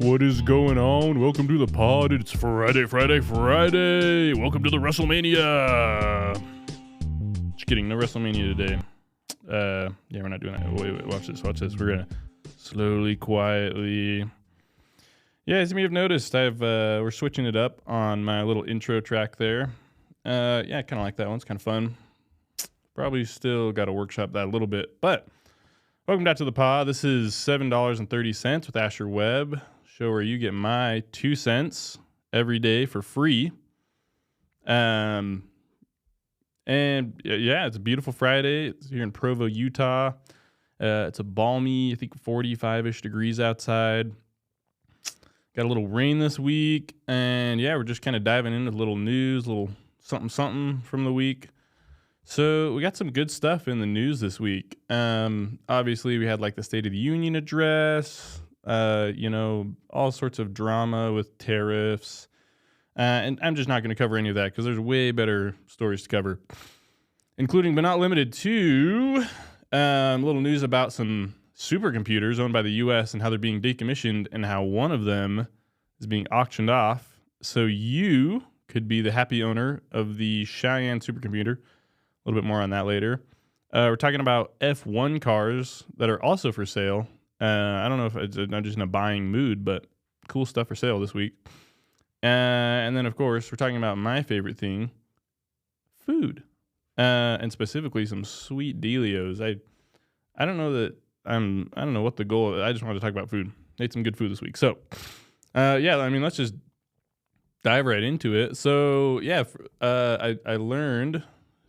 What is going on? Welcome to the pod. It's Friday. Welcome to the WrestleMania. Just kidding. No WrestleMania today. Yeah, we're not doing that. Wait, watch this. We're gonna slowly, quietly. Yeah, as you may have noticed, we're switching it up on my little intro track there. Yeah, I kind of like that one. It's kind of fun. Probably still got to workshop that a little bit, but welcome back to the pod. This is $7.30 with Asher Webb. Show where you get my 2 cents every day for free. And yeah, it's a beautiful Friday. It's here in Provo, Utah. It's a balmy, I think 45-ish degrees outside. Got a little rain this week. And yeah, we're just kind of diving into a little news, a little something from the week. So we got some good stuff in the news this week. Obviously, we had like the State of the Union address, all sorts of drama with tariffs. And I'm just not going to cover any of that because there's way better stories to cover, including but not limited to a little news about some supercomputers owned by the U.S. and how they're being decommissioned and how one of them is being auctioned off. So you could be the happy owner of the Cheyenne supercomputer. A little bit more on that later. We're talking about F1 cars that are also for sale. I don't know if I'm just in a buying mood, but cool stuff for sale this week. And then, of course, we're talking about my favorite thing, food. And specifically some sweet dealios. I don't know that I don't know what the goal is. I just wanted to talk about food. Ate some good food this week. So, let's just dive right into it. So, yeah, I learned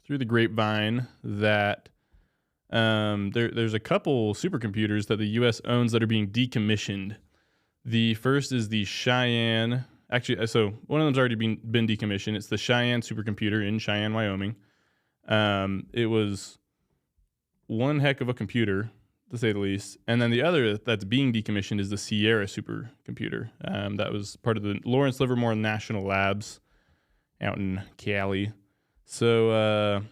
through the grapevine that there's a couple supercomputers that the U.S. owns that are being decommissioned. The first is the Cheyenne. Actually, so one of them's already been decommissioned. It's the Cheyenne supercomputer in Cheyenne, Wyoming. It was one heck of a computer, to say the least. And then the other that's being decommissioned is the Sierra supercomputer. That was part of the Lawrence Livermore National Labs out in Cali. So, a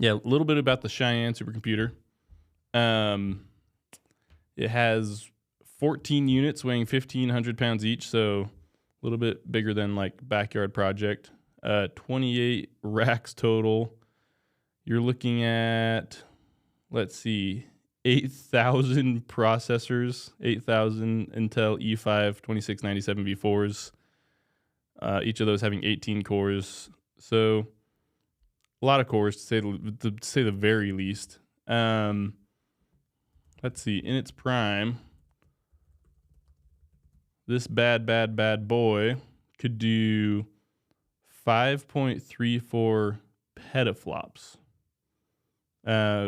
little bit about the Cheyenne supercomputer. It has 14 units weighing 1,500 pounds each, so a little bit bigger than like Backyard Project. 28 racks total. You're looking at, 8,000 processors, 8,000 Intel E5 2697 V4s, each of those having 18 cores. So a lot of cores, to say the very least. In its prime, this bad boy could do 5.34 petaflops,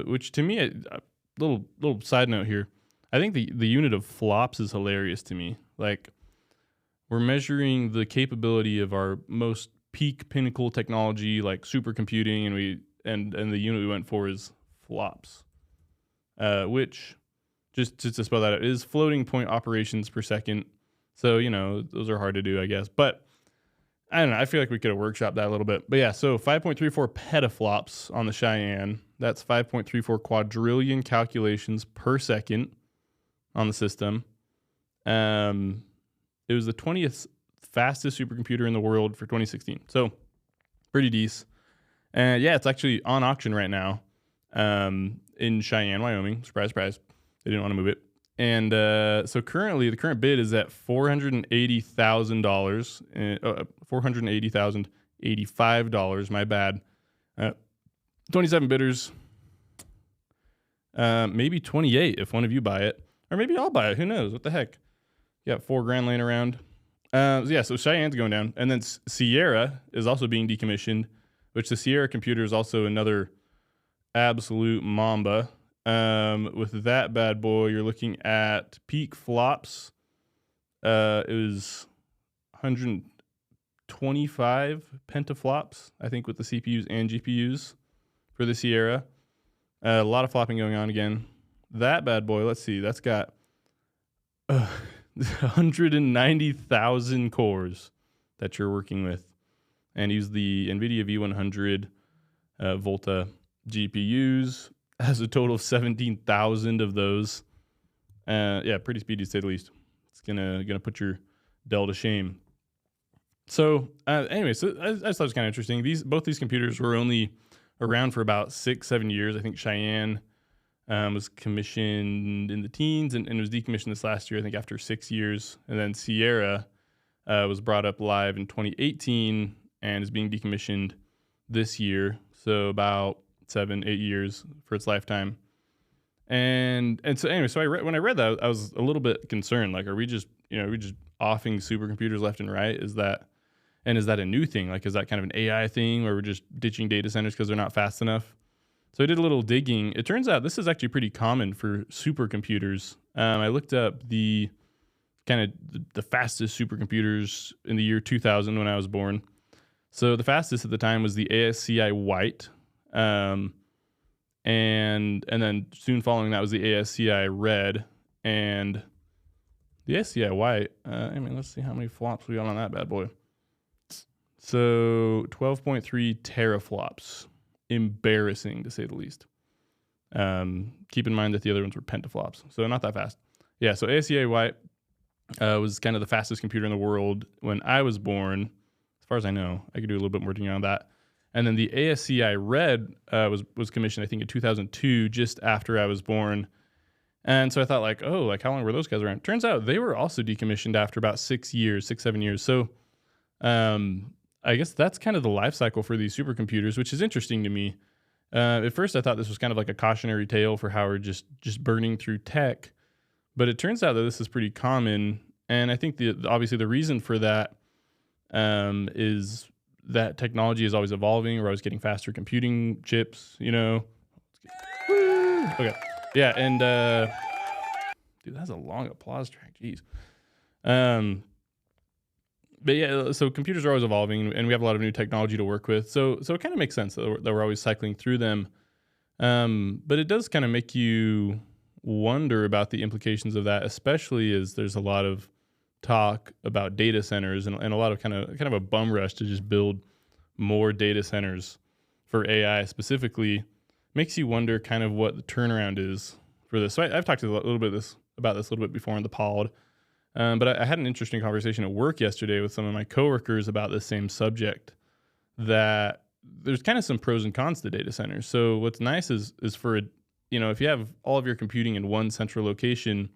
which to me, a little side note here, I think the unit of flops is hilarious to me. Like, we're measuring the capability of our most peak pinnacle technology like supercomputing, and the unit we went for is flops, which just to spell that out is floating point operations per second. So those are hard to do, I guess, but I don't know. I feel like we could have workshopped that a little bit. But yeah, so 5.34 petaflops on the Cheyenne. That's 5.34 quadrillion calculations per second on the system. It was the 20th fastest supercomputer in the world for 2016. So pretty decent. And yeah, it's actually on auction right now in Cheyenne, Wyoming. Surprise, surprise. They didn't want to move it. And so currently, the current bid is at $480,000. $480,085, my bad. 27 bidders. Maybe 28 if one of you buy it. Or maybe I'll buy it. Who knows? What the heck? You got $4,000 laying around. So Cheyenne's going down. And then Sierra is also being decommissioned, which the Sierra computer is also another absolute mamba. With that bad boy, you're looking at peak flops. It was 125 pentaflops, I think, with the CPUs and GPUs for the Sierra. A lot of flopping going on again. That bad boy, let's see, that's got 190,000 cores that you're working with. And use the NVIDIA V100 Volta GPUs. Has a total of 17,000 of those. Pretty speedy to say the least. It's gonna put your Dell to shame. So anyway, so I thought it was kind of interesting. Both these computers were only around for about 6-7 years. I think Cheyenne was commissioned in the teens and was decommissioned this last year, I think after 6 years. And then Sierra was brought up live in 2018 and is being decommissioned this year. So about 7-8 years for its lifetime. And so anyway, so when I read that, I was a little bit concerned. Like, are we just offing supercomputers left and right? Is that a new thing? Like, is that kind of an AI thing where we're just ditching data centers because they're not fast enough? So I did a little digging. It turns out this is actually pretty common for supercomputers. I looked up the fastest supercomputers in the year 2000 when I was born. So the fastest at the time was the ASCI White. And then soon following that was the ASCI Red, and the ASCI White. Let's see how many flops we got on that bad boy. So 12.3 teraflops. Embarrassing to say the least. Keep in mind that the other ones were pentaflops, so not that fast. Yeah, so ASCI White was kind of the fastest computer in the world when I was born, as far as I know. I could do a little bit more digging on that. And then the ASCI Red was commissioned, I think, in 2002, just after I was born. And so I thought, how long were those guys around? Turns out they were also decommissioned after about 6 years, 6-7 years. So I guess that's kind of the life cycle for these supercomputers, which is interesting to me. At first, I thought this was kind of like a cautionary tale for how we're just burning through tech. But it turns out that this is pretty common. And I think obviously the reason for that is that technology is always evolving. We're always getting faster computing chips, Okay. Yeah, and dude, that's a long applause track. Jeez. But yeah, so computers are always evolving, and we have a lot of new technology to work with. So it kind of makes sense that we're always cycling through them. But it does kind of make you wonder about the implications of that, especially as there's a lot of talk about data centers and a lot of kind of a bum rush to just build more data centers for AI specifically. Makes you wonder kind of what the turnaround is for this. So I've talked about this a little bit before in the pod, but I had an interesting conversation at work yesterday with some of my coworkers about this same subject, that there's kind of some pros and cons to data centers. So what's nice is for, if you have all of your computing in one central location,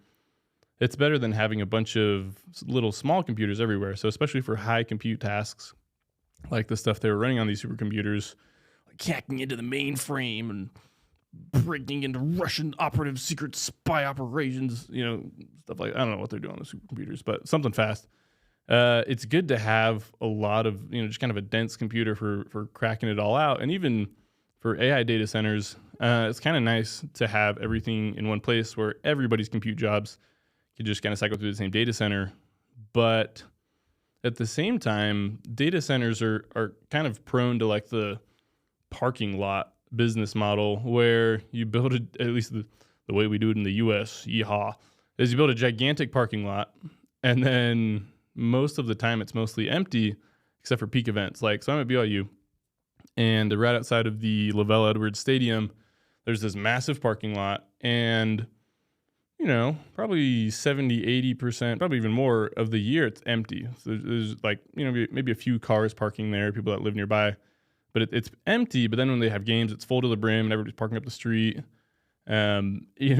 it's better than having a bunch of little small computers everywhere. So especially for high compute tasks, like the stuff they were running on these supercomputers, like hacking into the mainframe and breaking into Russian operative secret spy operations, stuff like, I don't know what they're doing on the supercomputers, but something fast. It's good to have a lot of, just kind of a dense computer for cracking it all out. And even for AI data centers, it's kind of nice to have everything in one place where everybody's compute jobs can just kind of cycle through the same data center. But at the same time, data centers are kind of prone to like the parking lot business model, where you build at least the way we do it in the US, yeehaw, is you build a gigantic parking lot, and then most of the time it's mostly empty except for peak events. Like, so I'm at BYU, and right outside of the Lavelle Edwards Stadium, there's this massive parking lot, and probably 70-80%, probably even more of the year, it's empty. So there's like, maybe a few cars parking there, people that live nearby, but it's empty. But then when they have games, it's full to the brim and everybody's parking up the street. And so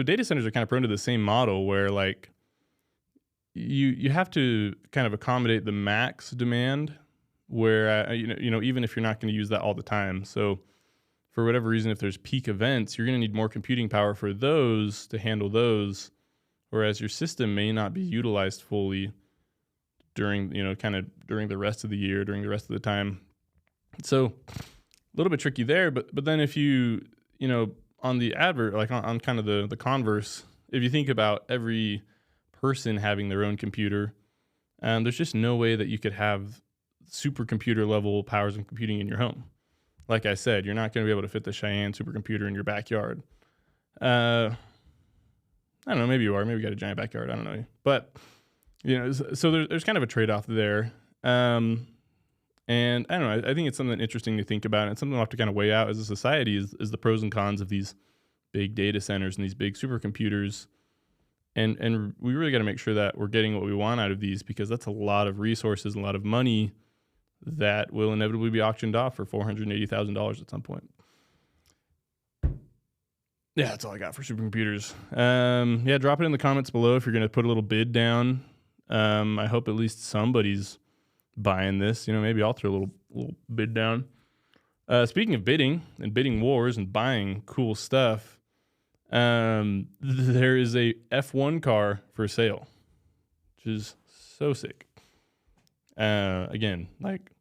data centers are kind of prone to the same model where like you have to kind of accommodate the max demand where, even if you're not going to use that all the time. So for whatever reason, if there's peak events, you're going to need more computing power for those to handle those, whereas your system may not be utilized fully during the rest of the year, during the rest of the time. So a little bit tricky there, but then if you, on the advert, like on kind of the converse, if you think about every person having their own computer, there's just no way that you could have supercomputer level powers of computing in your home. Like I said, you're not going to be able to fit the Cheyenne supercomputer in your backyard. I don't know, maybe you are. Maybe you got a giant backyard. I don't know. But, so there's kind of a trade-off there. And I don't know, I think it's something interesting to think about. And it's something we'll have to kind of weigh out as a society is the pros and cons of these big data centers and these big supercomputers. And we really got to make sure that we're getting what we want out of these, because that's a lot of resources, a lot of money that will inevitably be auctioned off for $480,000 at some point. Yeah, that's all I got for supercomputers. Yeah, drop it in the comments below if you're going to put a little bid down. I hope at least somebody's buying this. Maybe I'll throw a little bid down. Speaking of bidding and bidding wars and buying cool stuff, there is a F1 car for sale, which is so sick. Again, like,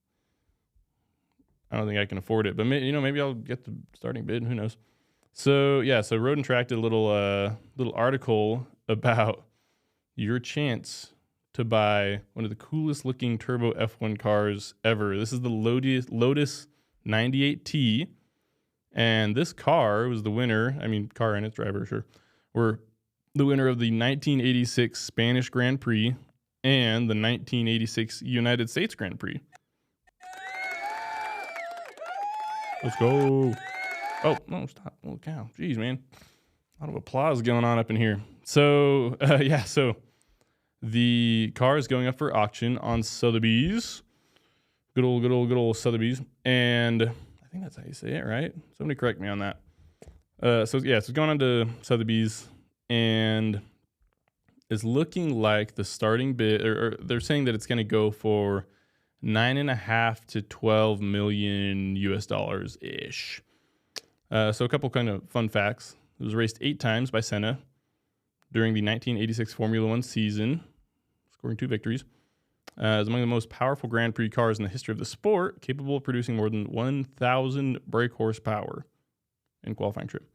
I don't think I can afford it, but maybe I'll get the starting bid. Who knows? So yeah, so Road and Track did a little article about your chance to buy one of the coolest looking turbo F1 cars ever. This is the Lotus 98T, and this car was the winner. I mean, car and its driver, sure, were the winner of the 1986 Spanish Grand Prix and the 1986 United States Grand Prix. Let's go. Oh, no, stop. Oh, cow. Jeez, man. A lot of applause going on up in here. So, yeah, so the car is going up for auction on Sotheby's. Good old Sotheby's. And I think that's how you say it, right? Somebody correct me on that. So it's going on to Sotheby's, and it's looking like the starting bid, or they're saying that it's going to go for $9.5 to $12 million US ish. So a couple kind of fun facts. It was raced 8 times by Senna during the 1986 Formula One season, scoring 2 victories. It's among the most powerful Grand Prix cars in the history of the sport, capable of producing more than 1,000 brake horsepower in qualifying trip.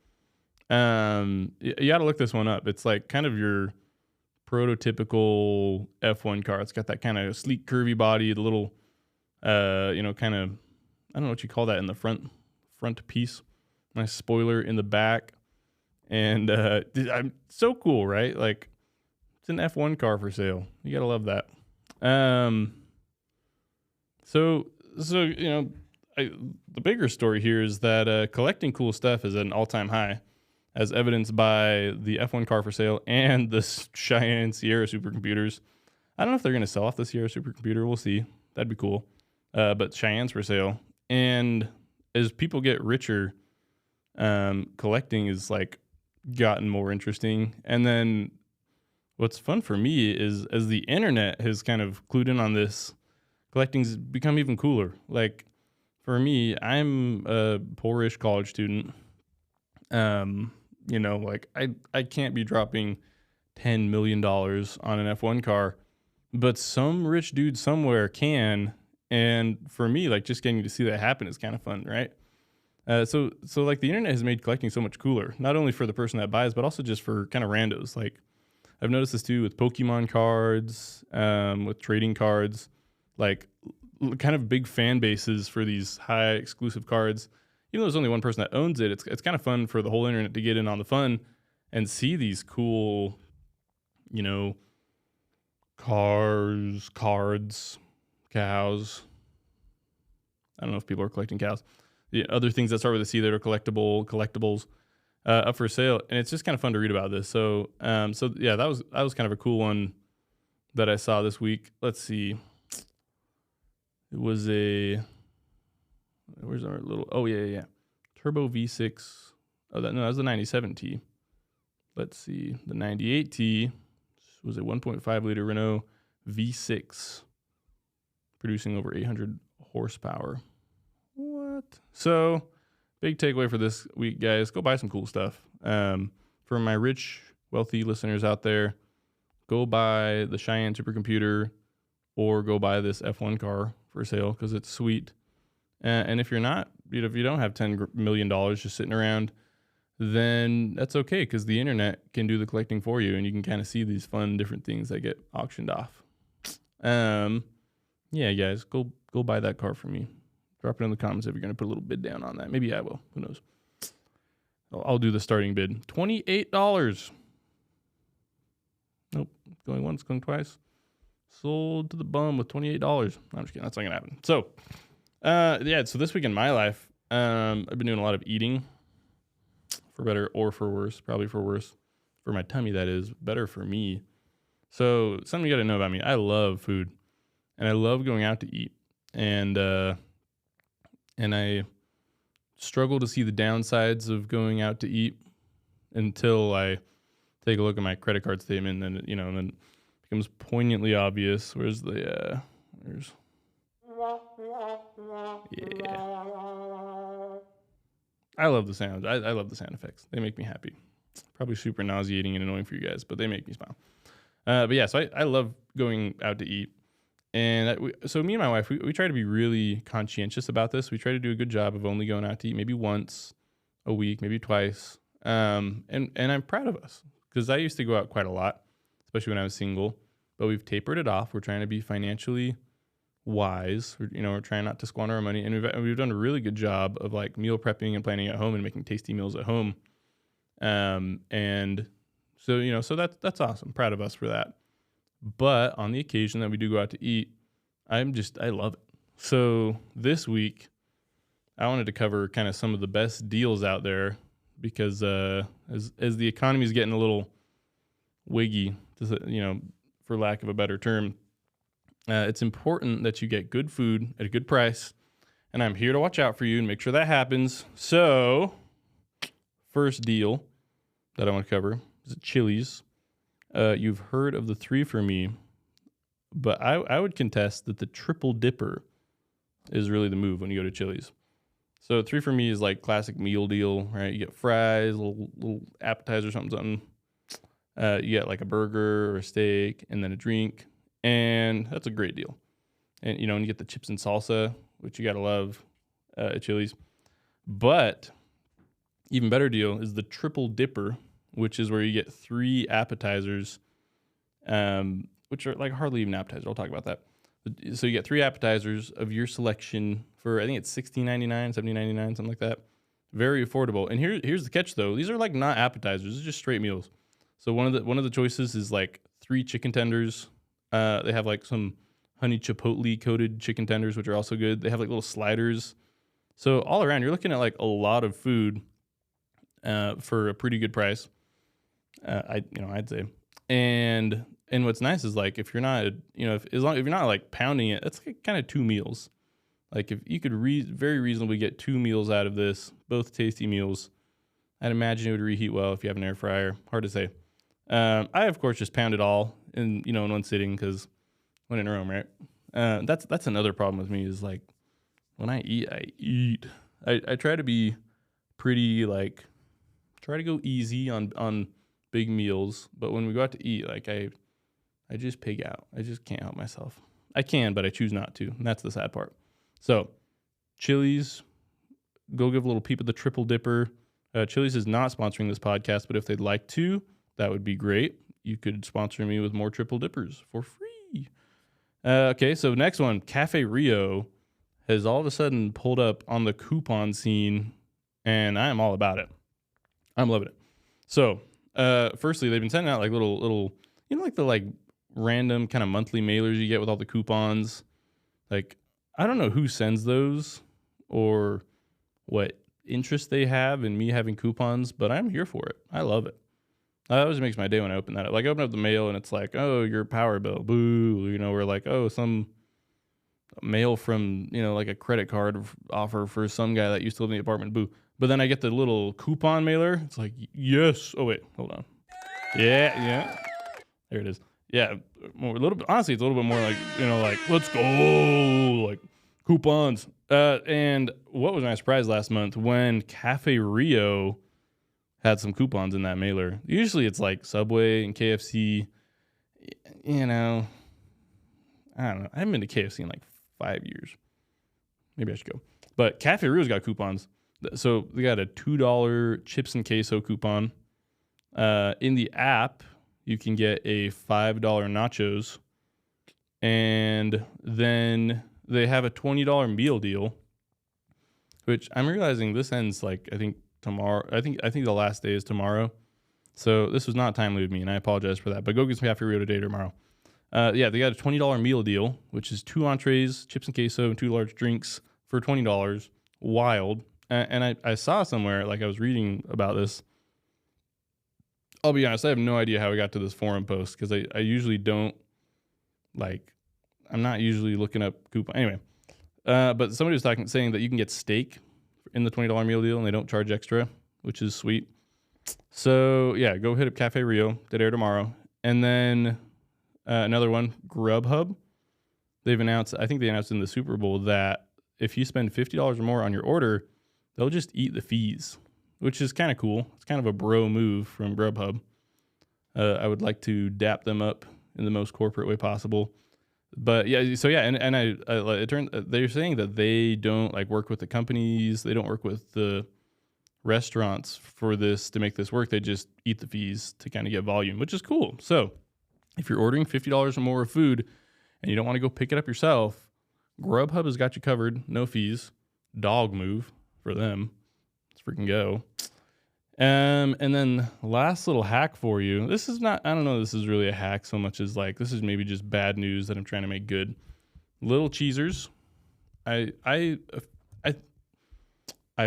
You got to look this one up. It's like kind of your prototypical F1 car. It's got that kind of sleek, curvy body, the little, kind of, I don't know what you call that in the front piece. Nice spoiler in the back. And I'm so cool, right? Like, it's an F1 car for sale. You got to love that. So the bigger story here is that collecting cool stuff is at an all-time high, as evidenced by the F1 car for sale and the Cheyenne Sierra supercomputers. I don't know if they're going to sell off the Sierra supercomputer. We'll see. That'd be cool. But Cheyenne's for sale. And as people get richer, collecting is like gotten more interesting. And then what's fun for me is, as the internet has kind of clued in on this, collecting's become even cooler. Like, for me, I'm a poorish college student. Like, I can't be dropping $10 million on an F1 car, but some rich dude somewhere can. And for me, like, just getting to see that happen is kind of fun, right? So like, the internet has made collecting so much cooler, not only for the person that buys, but also just for kind of randos. Like, I've noticed this too with Pokemon cards, with trading cards, like kind of big fan bases for these high exclusive cards. Even though there's only one person that owns it, it's kind of fun for the whole internet to get in on the fun and see these cool, cars, cards, cows. I don't know if people are collecting cows. The other things that start with a C that are collectibles, up for sale, and it's just kind of fun to read about this. So yeah, that was kind of a cool one that I saw this week. Let's see. It was where's our little, oh yeah. Turbo V6. Oh, that was the 97T. Let's see. The 98T was a 1.5 liter Renault V6 producing over 800 horsepower. What? So, big takeaway for this week, guys, go buy some cool stuff. For my rich, wealthy listeners out there, go buy the Cheyenne supercomputer or go buy this F1 car for sale because it's sweet. And if you're not, if you don't have $10 million just sitting around, then that's okay, because the internet can do the collecting for you, and you can kind of see these fun different things that get auctioned off. Yeah, guys, go buy that car for me. Drop it in the comments if you're going to put a little bid down on that. Maybe I will. Who knows? I'll do the starting bid. $28. Nope. Going once, going twice. Sold to the bum with $28. No, I'm just kidding. That's not going to happen. So, so this week in my life, I've been doing a lot of eating, for better or for worse, probably for worse. for my tummy, that is, better for me. So something you got to know about me, I love food and I love going out to eat. And I struggle to see the downsides of going out to eat until I take a look at my credit card statement, and then it becomes poignantly obvious. Where's the yeah. I love the sounds. I love the sound effects. They make me happy. Probably super nauseating and annoying for you guys, but they make me smile. But yeah, so I love going out to eat. And so me and my wife, we try to be really conscientious about this. We try to do a good job of only going out to eat maybe once a week, maybe twice. And I'm proud of us because I used to go out quite a lot, especially when I was single. But we've tapered it off. We're trying to be financially wise. We're trying not to squander our money, and we've done a really good job of like meal prepping and planning at home and making tasty meals at home. And so that's awesome. Proud of us for that. But on the occasion that we do go out to eat, I love it. So this week, I wanted to cover kind of some of the best deals out there because as the economy is getting a little wiggy, for lack of a better term, it's important that you get good food at a good price. And I'm here to watch out for you and make sure that happens. So first deal that I want to cover is at Chili's. You've heard of the 3 for Me, but I would contest that the triple dipper is really the move when you go to Chili's. So 3 for Me is like classic meal deal, right? You get fries, little appetizer, something. You get like a burger or a steak and then a drink, and that's a great deal. And and you get the chips and salsa, which you gotta love at Chili's. But even better deal is the triple dipper, which is where you get 3 appetizers, which are like hardly even appetizers. I'll talk about that. So you get 3 appetizers of your selection for, I think it's $16.99, $17.99, something like that. Very affordable. And here's the catch though. These are like not appetizers. It's just straight meals. So one of the choices is like 3 chicken tenders. They have like some honey chipotle coated chicken tenders, which are also good. They have like little sliders. So all around, you're looking at like a lot of food for a pretty good price. I'd say. And what's nice is like if you're not, if you're not like pounding it, that's like kind of 2 meals. Like if you could very reasonably get 2 meals out of this, both tasty meals, I'd imagine it would reheat well if you have an air fryer. Hard to say. I of course just pound it all in one sitting because when in Rome, right? That's another problem with me is like when I eat. I try to be pretty like try to go easy on big meals, but when we go out to eat, like I just pig out. I just can't help myself. I can, but I choose not to, and that's the sad part. So, Chili's, go give a little peep at the triple dipper. Chili's is not sponsoring this podcast, but if they'd like to, that would be great. You could sponsor me with more triple dippers for free. Okay, so next one, Cafe Rio has all of a sudden pulled up on the coupon scene, and I am all about it. I'm loving it. So, firstly, they've been sending out like little, like the like random kind of monthly mailers you get with all the coupons. Like, I don't know who sends those or what interest they have in me having coupons, but I'm here for it. I love it. That always makes my day when I open that up. Like, I open up the mail and it's like, oh, your power bill, boo. We're like, oh, some mail from, like a credit card offer for some guy that used to live in the apartment, boo. But then I get the little coupon mailer. It's like, yes. Oh, wait, hold on. Yeah. There it is. Yeah, a little bit. Honestly, it's a little bit more like, like, let's go, like coupons. And what was my surprise last month when Cafe Rio had some coupons in that mailer. Usually it's like Subway and KFC. I don't know. I haven't been to KFC in like 5 years. Maybe I should go. But Cafe Rio's got coupons. So they got a $2 chips and queso coupon. In the app, you can get a $5 nachos. And then they have a $20 meal deal, which I'm realizing this ends like, I think tomorrow. I think the last day is tomorrow. So this was not timely with me, and I apologize for that. But go get some Cafe Rio today or tomorrow. They got a $20 meal deal, which is 2 entrees, chips and queso, and 2 large drinks for $20. Wild. And I saw somewhere, like I was reading about this, I'll be honest, I have no idea how I got to this forum post because I usually don't, I'm not usually looking up coupon. Anyway, but somebody was saying that you can get steak in the $20 meal deal and they don't charge extra, which is sweet. So yeah, go hit up Cafe Rio. That air tomorrow. And then another one, Grubhub. They've announced, I think they announced in the Super Bowl that if you spend $50 or more on your order, they'll just eat the fees, which is kind of cool. It's kind of a bro move from Grubhub. I would like to dap them up in the most corporate way possible. But yeah, so yeah, and it turned, they're saying that they don't work with the companies, they don't work with the restaurants for this to make this work. They just eat the fees to kind of get volume, which is cool. So if you're ordering $50 or more of food and you don't want to go pick it up yourself, Grubhub has got you covered. No fees. Dog move for them. Let's freaking go. And then last little hack for you. This is not, I don't know, this is really a hack so much as this is maybe just bad news that I'm trying to make good. Little Cheesers. I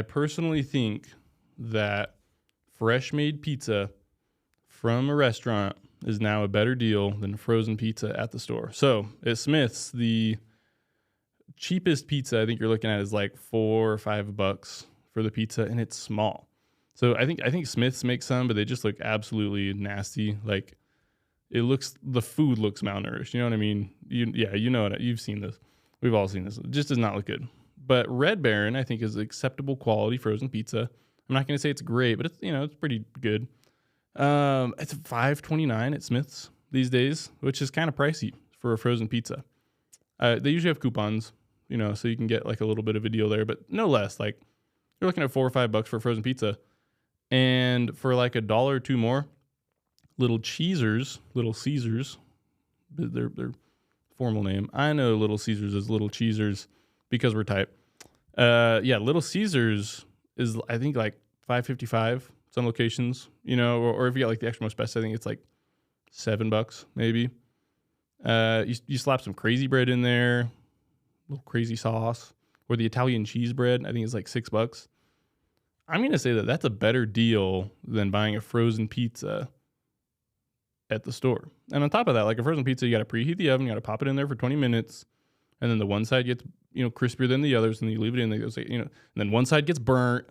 personally think that fresh made pizza from a restaurant is now a better deal than frozen pizza at the store. So at Smith's, the cheapest pizza I think you're looking at is $4 or $5 for the pizza, and it's small. So I think Smith's makes some, but they just look absolutely nasty. The food looks malnourished. You know what I mean? You know it. You've seen this. We've all seen this. It just does not look good. But Red Baron, I think, is acceptable quality frozen pizza. I'm not going to say it's great, but it's pretty good. It's $5.29 at Smith's these days, which is kind of pricey for a frozen pizza. They usually have coupons, so you can get a little bit of a deal there, but no less. You're looking at $4 or $5 for a frozen pizza, and for $1 or $2 more, Little Caesars, their formal name. I know Little Caesars is Little Cheesers because we're type. Little Caesars is I think $5.55 some locations, or if you get the extra most best, I think it's $7 maybe. You slap some crazy bread in there, a little crazy sauce, or the Italian cheese bread. I think it's $6. I'm going to say that that's a better deal than buying a frozen pizza at the store. And on top of that, a frozen pizza, you got to preheat the oven, you got to pop it in there for 20 minutes, and then the one side gets, crispier than the others, and then you leave it in there, and then one side gets burnt.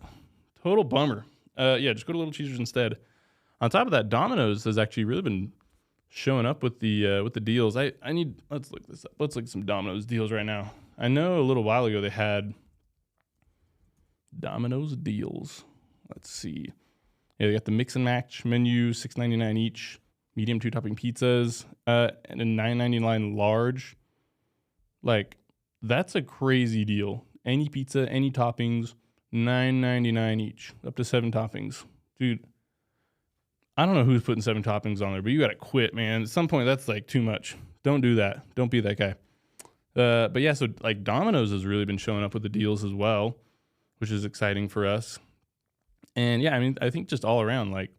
Total bummer. Just go to Little Cheesers instead. On top of that, Domino's has actually really been showing up with the deals. Let's look this up. Let's look at some Domino's deals right now. I know a little while ago they had Domino's deals. Let's see. Yeah, they got the mix and match menu, $6.99 each, medium 2-topping pizzas, and a $9.99 large. That's a crazy deal. Any pizza, any toppings, $9.99 each, up to 7 toppings. Dude, I don't know who's putting 7 toppings on there, but you got to quit, man. At some point, that's too much. Don't do that. Don't be that guy. But yeah, so Domino's has really been showing up with the deals as well, which is exciting for us. And yeah, I think just all around, if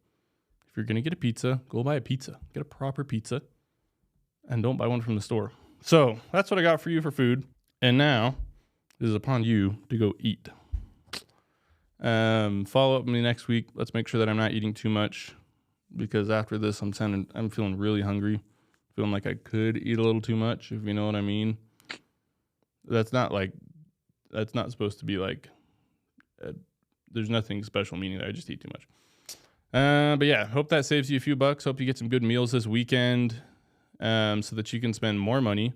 you're going to get a pizza, go buy a pizza. Get a proper pizza and don't buy one from the store. So that's what I got for you for food. And now it is upon you to go eat. Follow up with me next week. Let's make sure that I'm not eating too much, because after this, I'm feeling really hungry. Feeling like I could eat a little too much, if you know what I mean. That's not supposed to be there's nothing special meaning there. I just eat too much. But yeah, hope that saves you a few bucks. Hope you get some good meals this weekend, so that you can spend more money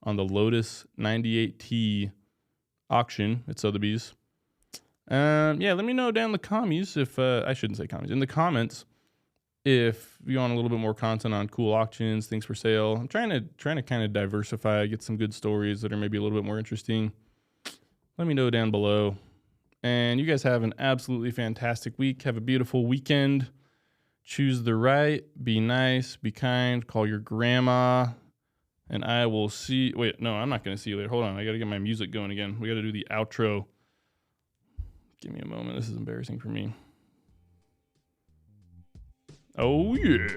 on the Lotus 98T auction at Sotheby's. Let me know down in the commies if I shouldn't say commies, in the comments, if you want a little bit more content on cool auctions, things for sale. I'm trying to kind of diversify, get some good stories that are maybe a little bit more interesting. Let me know down below. And you guys have an absolutely fantastic week. Have a beautiful weekend. Choose the right. Be nice. Be kind. Call your grandma. And I will see. Wait, no, I'm not going to see you later. Hold on. I got to get my music going again. We got to do the outro. Give me a moment. This is embarrassing for me. Oh, yeah.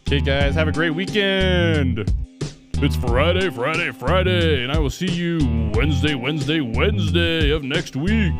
Okay, guys. Have a great weekend. It's Friday, and I will see you Wednesday of next week.